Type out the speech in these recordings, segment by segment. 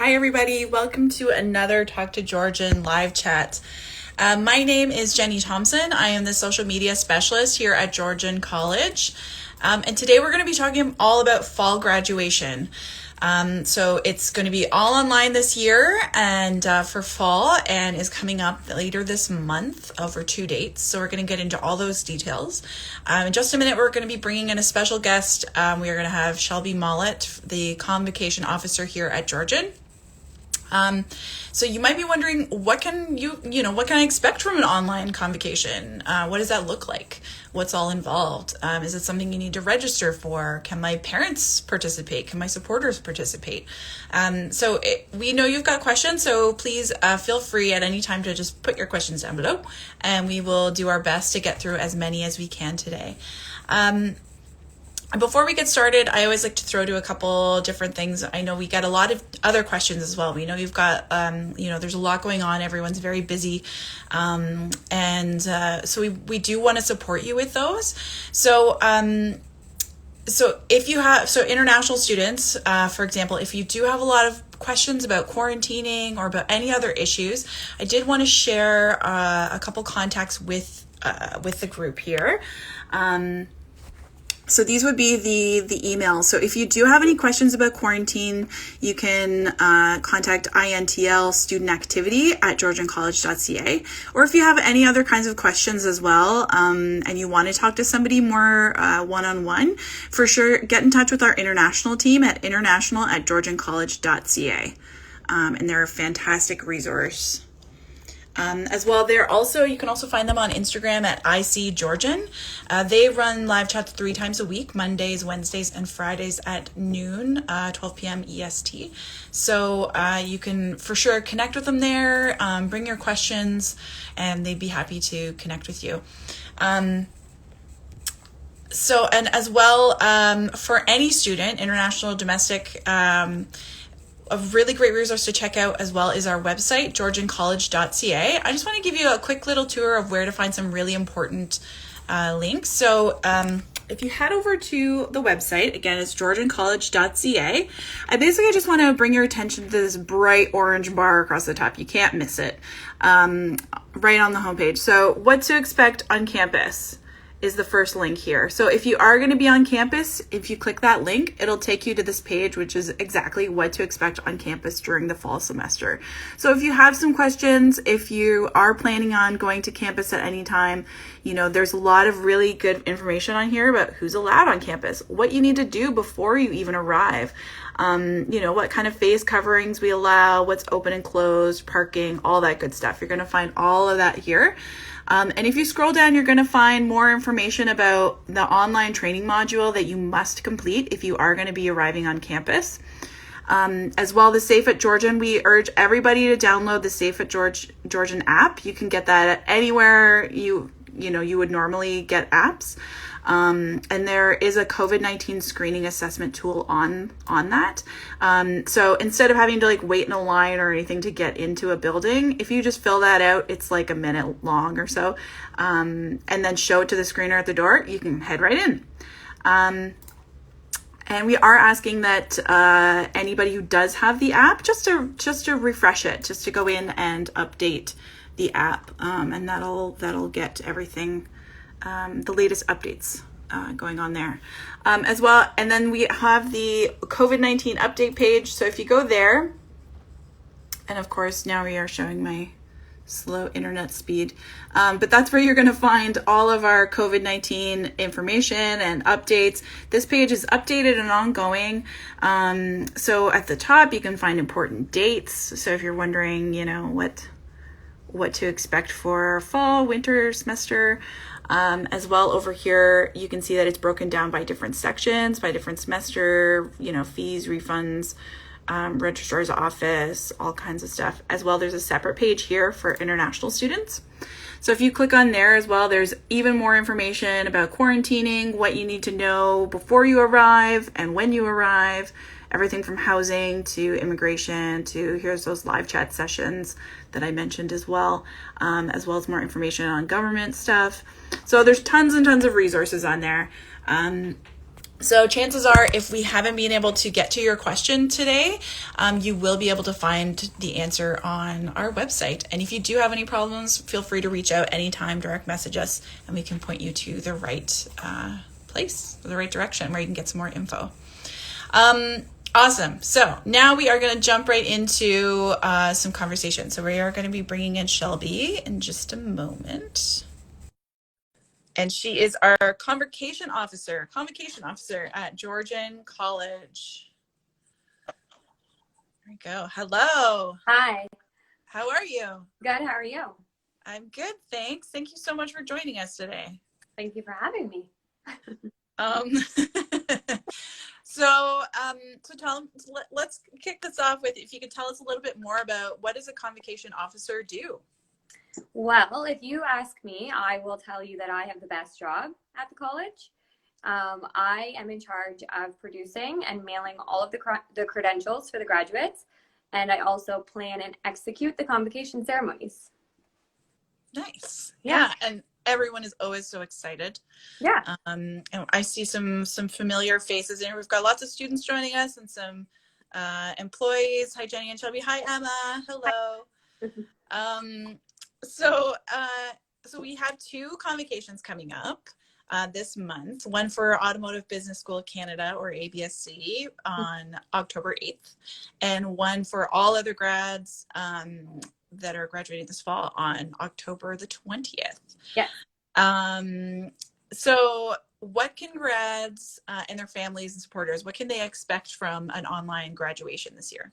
Hi everybody, welcome to another Talk to Georgian live chat. My name is Jenny Thompson. I am the social media specialist here at Georgian College. And today we're going to be talking all about fall graduation. So it's going to be all online this year and for fall, and is coming up later this month over 2 dates. So we're going to get into all those details. In just a minute, we're going to be bringing in a special guest. We are going to have Shelby Mollett, the Convocation officer here at Georgian. So you might be wondering, what can I expect from an online convocation? What does that look like? What's all involved? Is it something you need to register for? Can my parents participate? Can my supporters participate? We know you've got questions, so please feel free at any time to just put your questions down below, and we will do our best to get through as many as we can today. Before we get started, I always like to throw to a couple different things. I know we get a lot of other questions as well. We know you've got, there's a lot going on. Everyone's very busy. So we do want to support you with those. So international students, for example, if you do have a lot of questions about quarantining or about any other issues, I did want to share a couple contacts with the group here. So these would be the emails. So if you do have any questions about quarantine, you can contact INTL student activity at georgiancollege.ca. Or if you have any other kinds of questions as well, and you want to talk to somebody more one-on-one, for sure, get in touch with our international team at international@georgiancollege.ca. And they're a fantastic resource. As well, you can also find them on Instagram at ICGeorgian. They run live chats 3 times a week, Mondays, Wednesdays, and Fridays at noon, 12 p.m. EST. So you can for sure connect with them there, bring your questions, and they'd be happy to connect with you. And as well, for any student, international, domestic, a really great resource to check out as well is our website, georgiancollege.ca. I just want to give you a quick little tour of where to find some really important links. So if you head over to the website, again, it's georgiancollege.ca. I basically just want to bring your attention to this bright orange bar across the top. You can't miss it, right on the homepage. So what to expect on campus is the first link here. So if you are going to be on campus, if you click that link, it'll take you to this page, which is exactly what to expect on campus during the fall semester. So if you have some questions, if you are planning on going to campus at any time, there's a lot of really good information on here about who's allowed on campus, what you need to do before you even arrive, what kind of face coverings we allow, what's open and closed, parking, all that good stuff. You're going to find all of that here. And if you scroll down, you're going to find more information about the online training module that you must complete if you are going to be arriving on campus. As well, the Safe at Georgian, we urge everybody to download the Safe at Georgian app. You can get that at anywhere you would normally get apps. And there is a COVID-19 screening assessment tool on that. So instead of having to wait in a line or anything to get into a building, if you just fill that out, it's like a minute long or so, and then show it to the screener at the door, you can head right in. And we are asking that anybody who does have the app, just to refresh it, just to go in and update the app, and that'll get everything, the latest updates going on there as well. And then we have the COVID-19 update page. So if you go there, and of course now we are showing my slow internet speed, but that's where you're going to find all of our COVID-19 information and updates. This page is updated and ongoing. So at the top you can find important dates. So if you're wondering, what to expect for fall, winter semester. As well, over here, you can see that it's broken down by different sections, by different semester, fees, refunds, registrar's office, all kinds of stuff. As well, there's a separate page here for international students. So if you click on there as well, there's even more information about quarantining, what you need to know before you arrive and when you arrive, everything from housing to immigration to here's those live chat sessions that I mentioned as well as more information on government stuff. So there's tons and tons of resources on there. So chances are, if we haven't been able to get to your question today, you will be able to find the answer on our website. And if you do have any problems, feel free to reach out anytime, direct message us, and we can point you to the right place, the right direction where you can get some more info. Awesome. So now we are going to jump right into some conversation. So we are going to be bringing in Shelby in just a moment. And she is our convocation officer at Georgian College. There we go. Hello. Hi. How are you? Good. How are you? I'm good, thanks. Thank you so much for joining us today. Thank you for having me. So let's kick this off with, if you could tell us a little bit more about what does a convocation officer do? Well, if you ask me, I will tell you that I have the best job at the college. I am in charge of producing and mailing all of the credentials for the graduates, and I also plan and execute the convocation ceremonies. Nice. Yeah. And everyone is always so excited. Yeah. And I see some familiar faces, and we've got lots of students joining us and some employees. Hi, Jenny and Shelby. Hi, Emma. Hello. So we have two convocations coming up this month, one for Automotive Business School of Canada, or ABSC, on October 8th, and one for all other grads that are graduating this fall on October the 20th. Yeah. So what can grads and their families and supporters, what can they expect from an online graduation this year?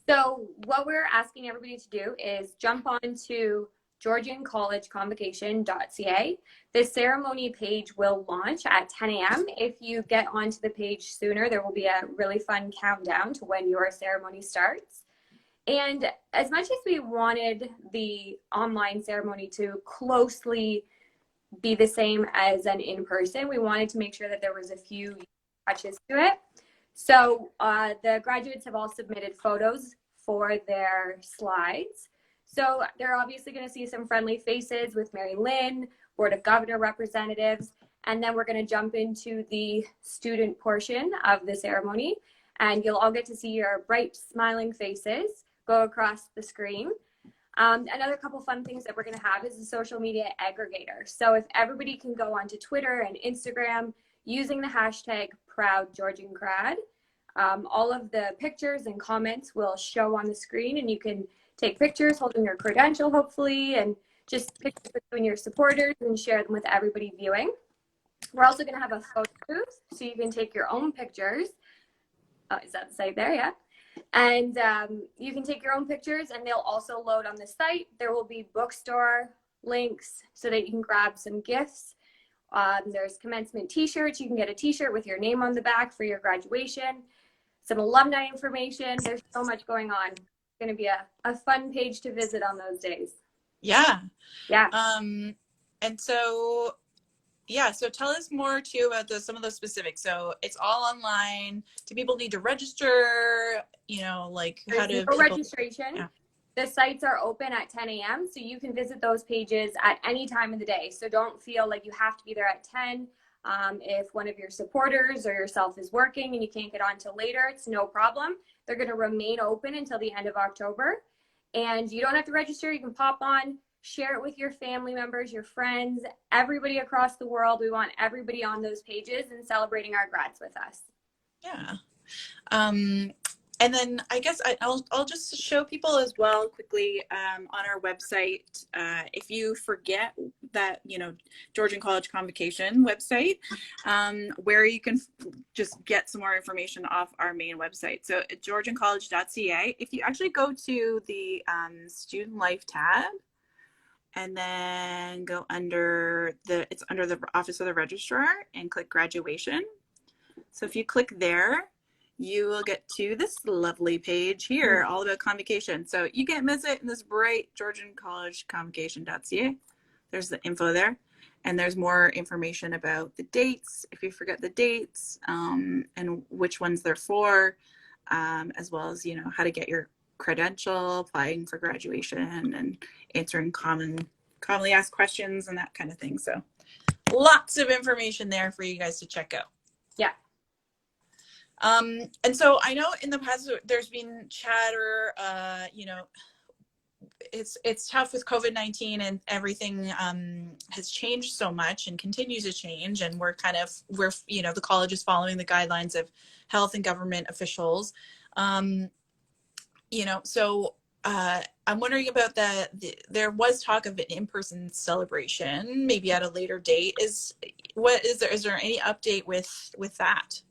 So what we're asking everybody to do is jump on to georgiancollege.ca. The ceremony page will launch at 10 a.m. If you get onto the page sooner, there will be a really fun countdown to when your ceremony starts. And as much as we wanted the online ceremony to closely be the same as an in-person, we wanted to make sure that there was a few touches to it. So the graduates have all submitted photos for their slides. So they're obviously going to see some friendly faces with Mary Lynn, Board of Governor representatives, and then we're going to jump into the student portion of the ceremony, and you'll all get to see your bright, smiling faces go across the screen. Another couple fun things that we're going to have is a social media aggregator. So if everybody can go onto Twitter and Instagram using the hashtag #ProudGeorgianGrad, all of the pictures and comments will show on the screen, and you can take pictures holding your credential, hopefully, and just pictures with you and your supporters and share them with everybody viewing. We're also going to have a photo booth, so you can take your own pictures. Is that the site there? Yeah. And you can take your own pictures, and they'll also load on the site. There will be bookstore links so that you can grab some gifts. There's commencement t-shirts. You can get a t-shirt with your name on the back for your graduation. Some alumni information. There's so much going on. It's going to be a fun page to visit on those days. Yeah. Yeah. And so, yeah, so tell us more too about some of those specifics. So it's all online. Do people need to register? You know, like how do people... registration. Yeah. The sites are open at 10 a.m. so you can visit those pages at any time of the day. So don't feel like you have to be there at 10. If one of your supporters or yourself is working and you can't get on till later, it's no problem. They're going to remain open until the end of October. And you don't have to register. You can pop on, share it with your family members, your friends, everybody across the world. We want everybody on those pages and celebrating our grads with us. Yeah. And then I guess I'll just show people as well quickly on our website. If you forget that, you know, Georgian College Convocation website, where you can just get some more information off our main website. So at georgiancollege.ca, if you actually go to the student life tab, and then go under it's under the Office of the Registrar and click graduation. So if you click there, you will get to this lovely page here, all about convocation. So you can't miss it in this bright Georgian College convocation.ca. There's the info there. And there's more information about the dates, if you forget the dates, and which ones they're for, as well as, you know, how to get your credential, applying for graduation, and answering commonly asked questions and that kind of thing. So lots of information there for you guys to check out. Yeah, And so I know in the past there's been chatter, it's tough with COVID-19 and everything has changed so much and continues to change. And the college is following the guidelines of health and government officials. Um, so I'm wondering about there was talk of an in-person celebration, maybe at a later date. Is there any update with that?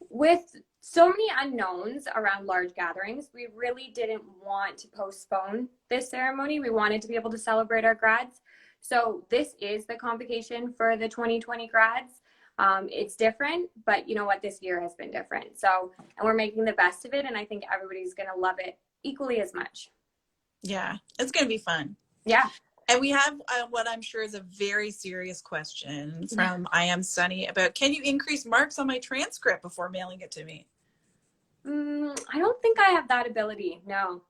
With so many unknowns around large gatherings, we really didn't want to postpone this ceremony. We wanted to be able to celebrate our grads. So this is the convocation for the 2020 grads. It's different, but you know what? This year has been different. So, and we're making the best of it. And I think everybody's going to love it equally as much. Yeah, it's going to be fun. Yeah. And we have what I'm sure is a very serious question from I Am Sunny about, can you increase marks on my transcript before mailing it to me? I don't think I have that ability. No.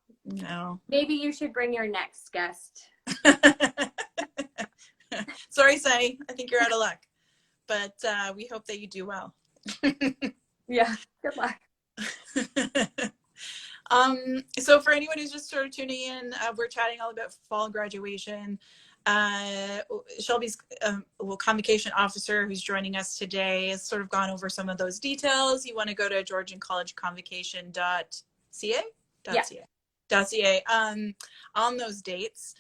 Maybe you should bring your next guest. Sorry, Sunny. I think you're out of luck. But we hope that you do well. Yeah. Good luck. So for anyone who's just sort of tuning in, we're chatting all about fall graduation. Shelby's convocation officer who's joining us today has sort of gone over some of those details. You want to go to georgiancollege.ca on those dates.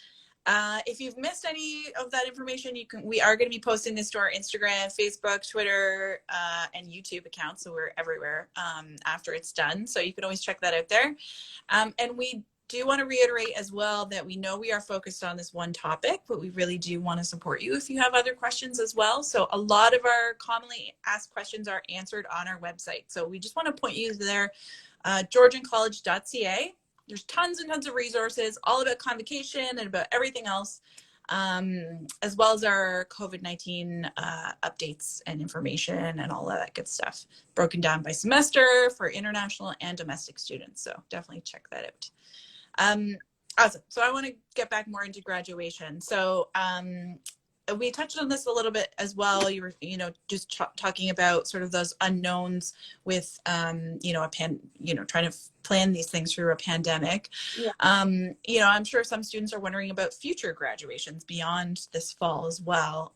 If you've missed any of that information, we are going to be posting this to our Instagram, Facebook, Twitter, and YouTube accounts. So we're everywhere after it's done. So you can always check that out there. And we do want to reiterate as well that we know we are focused on this one topic, but we really do want to support you if you have other questions as well. So a lot of our commonly asked questions are answered on our website. So we just want to point you there, georgiancollege.ca. There's tons and tons of resources all about convocation and about everything else, as well as our COVID-19 updates and information and all of that good stuff, broken down by semester for international and domestic students. So definitely check that out. Awesome. So I want to get back more into graduation. So we touched on this a little bit as well. You were, just talking about sort of those unknowns with, trying to plan these things through a pandemic. Yeah. I'm sure some students are wondering about future graduations beyond this fall as well.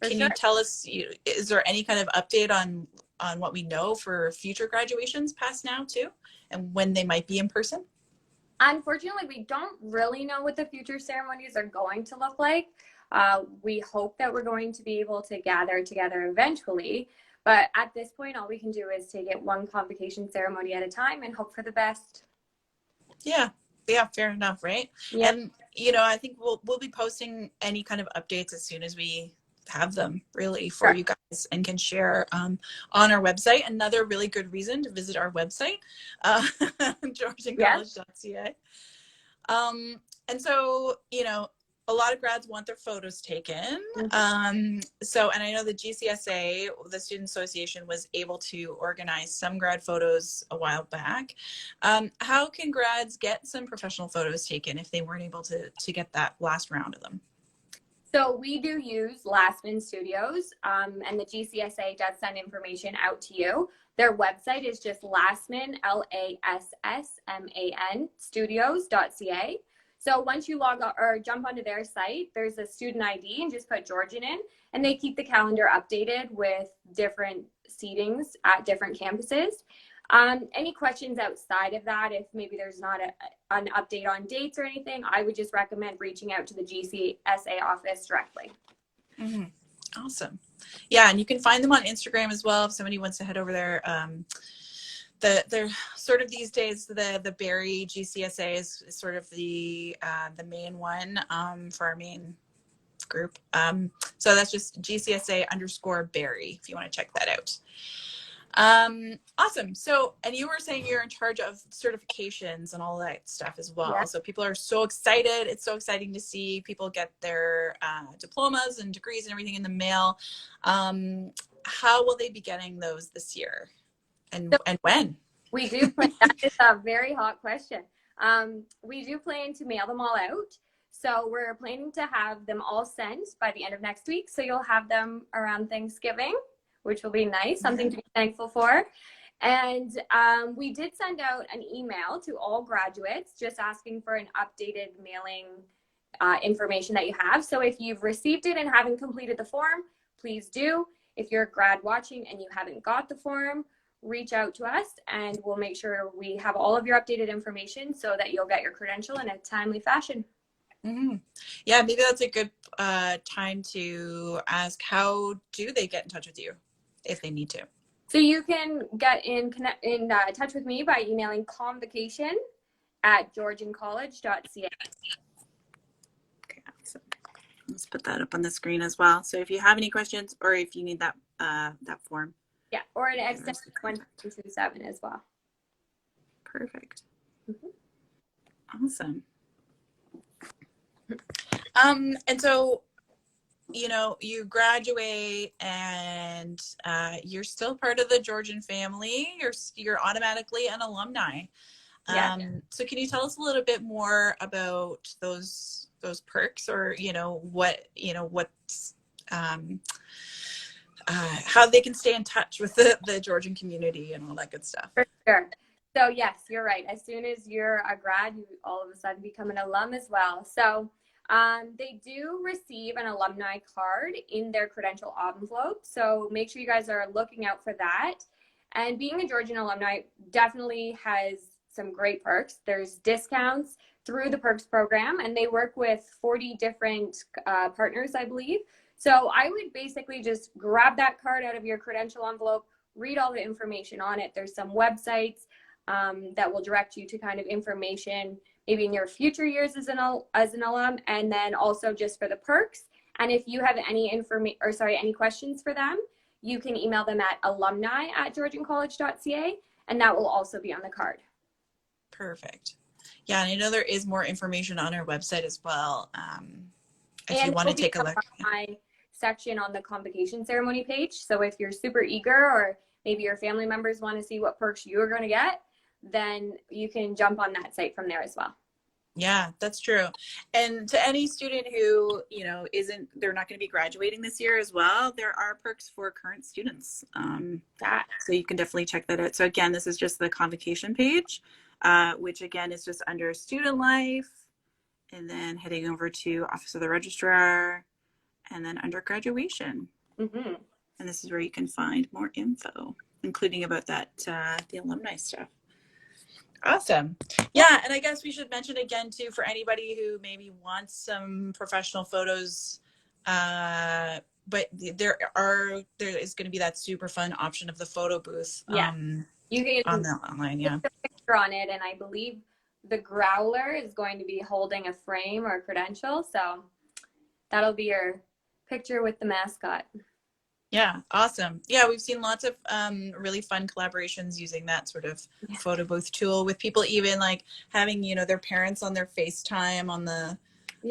You tell us, is there any kind of update on what we know for future graduations past now too, and when they might be in person? Unfortunately, we don't really know what the future ceremonies are going to look like. We hope that we're going to be able to gather together eventually, but at this point, all we can do is take it one convocation ceremony at a time and hope for the best. Yeah, fair enough, right? Yeah. And I think we'll be posting any kind of updates as soon as we have them, really, for you guys, and can share on our website. Another really good reason to visit our website, georgiancollege.ca. And so, a lot of grads want their photos taken. And I know the GCSA, the Student Association, was able to organize some grad photos a while back. How can grads get some professional photos taken if they weren't able to get that last round of them? So we do use Lastman Studios, and the GCSA does send information out to you. Their website is just Lastman, LASSMAN, studios.ca. So once you log on or jump onto their site, there's a student ID and just put Georgian in, and they keep the calendar updated with different seatings at different campuses. Any questions outside of that, if maybe there's not an update on dates or anything, I would just recommend reaching out to the GCSA office directly. Mm-hmm. Awesome. Yeah, and you can find them on Instagram as well if somebody wants to head over there. They're sort of these days, the Barrie GCSA is sort of the main one for our main group. So that's just GCSA_Barrie if you want to check that out. Awesome. So, and you were saying you're in charge of certifications and all that stuff as well. Yeah. So people are so excited. It's so exciting to see people get their diplomas and degrees and everything in the mail. How will they be getting those this year? And when? We do plan, that is a very hot question. We do plan to mail them all out. So we're planning to have them all sent by the end of next week. So you'll have them around Thanksgiving. which will be nice, something to be thankful for. And we did send out an email to all graduates just asking for an updated mailing information that you have. So if you've received it and haven't completed the form, please do. If you're a grad watching and you haven't got the form, reach out to us and we'll make sure we have all of your updated information so that you'll get your credential in a timely fashion. Mm-hmm. Yeah, maybe that's a good time to ask, how do they get in touch with you if they need to? So you can get in touch with me by emailing convocation at georgiancollege.ca. Okay, awesome. Let's put that up on the screen as well. So if you have any questions or if you need that that form. Yeah, or an extension 1227 as well. Perfect. Mm-hmm. Awesome. And so, you know, you graduate and you're still part of the Georgian family. You're automatically an alumni. Yeah. So can you tell us a little bit more about those perks, or how they can stay in touch with the Georgian community and all that good stuff? For sure. So yes, you're right. As soon as you're a grad, you all of a sudden become an alum as well. So they do receive an alumni card in their credential envelope. So make sure you guys are looking out for that. And being a Georgian alumni definitely has some great perks. There's discounts through the perks program, and they work with 40 different partners, I believe. So I would basically just grab that card out of your credential envelope, read all the information on it. There's some websites that will direct you to kind of information maybe in your future years as an alum, and then also just for the perks. And if you have any any questions for them, you can email them at alumni@georgiancollege.ca, and that will also be on the card. Perfect. Yeah, and I know there is more information on our website as well. If you want to take a look. My section on the convocation ceremony page. So if you're super eager, or maybe your family members want to see what perks you are going to get, then you can jump on that site from there as well. Yeah, that's true. And to any student who, you know, they're not going to be graduating this year as well, there are perks for current students. So you can definitely check that out. So again, this is just the convocation page, which again is just under student life, and then heading over to Office of the Registrar, and then under graduation. Mm-hmm. And this is where you can find more info, including about that, the alumni stuff. Awesome. Yeah, and I guess we should mention again too, for anybody who maybe wants some professional photos, but there is going to be that super fun option of the photo booth. Yeah, you can on the online. Yeah, put a picture on it, and I believe the growler is going to be holding a frame or a credential, so that'll be your picture with the mascot. Yeah, awesome. Yeah, we've seen lots of really fun collaborations using that sort of photo booth tool, with people even like having, you know, their parents on their FaceTime on the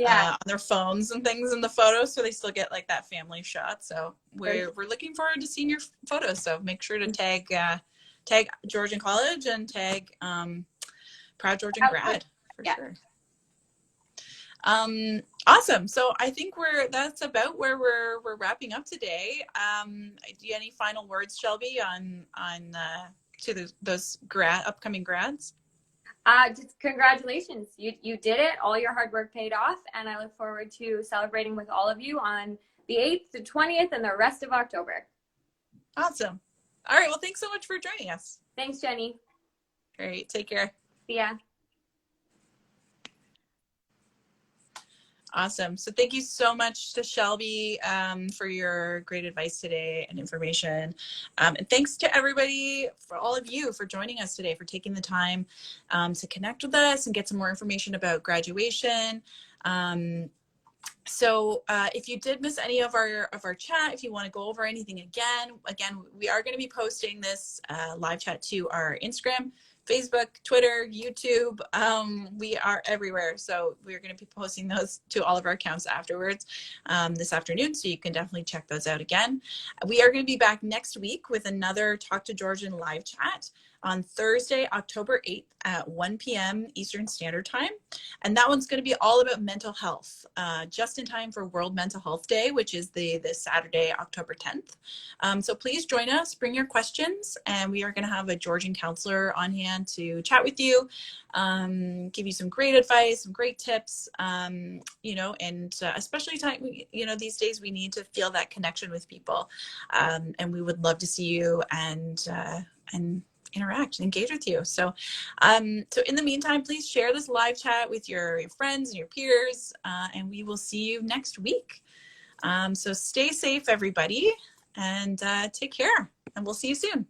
on their phones and things in the photos, so they still get like that family shot. So we're looking forward to seeing your photos. So make sure to tag Georgian College and tag Proud Georgian Grad for sure. Awesome. So I think that's about where we're wrapping up today. Do you have any final words, Shelby, on to those upcoming grads? Just congratulations. You did it. All your hard work paid off, and I look forward to celebrating with all of you on the 8th, the 20th, and the rest of October. Awesome. All right. Well, thanks so much for joining us. Thanks, Jenny. All right. Take care. See ya. Awesome. So thank you so much to Shelby for your great advice today and information. And thanks to everybody, for all of you, for joining us today, for taking the time to connect with us and get some more information about graduation. So if you did miss any of our chat, if you want to go over anything again, we are going to be posting this live chat to our Instagram, Facebook, Twitter, YouTube. We are everywhere. So we're going to be posting those to all of our accounts afterwards this afternoon. So you can definitely check those out again. We are going to be back next week with another Talk to Georgian live chat on Thursday, October 8th at 1 p.m. Eastern Standard Time. And that one's going to be all about mental health, just in time for World Mental Health Day, which is this Saturday, October 10th. So please join us, bring your questions, and we are going to have a Georgian counselor on hand to chat with you, give you some great advice, some great tips, and especially these days we need to feel that connection with people, and we would love to see you and interact and engage with you. So in the meantime, please share this live chat with your friends and your peers, and we will see you next week. So stay safe, everybody, and take care, and we'll see you soon.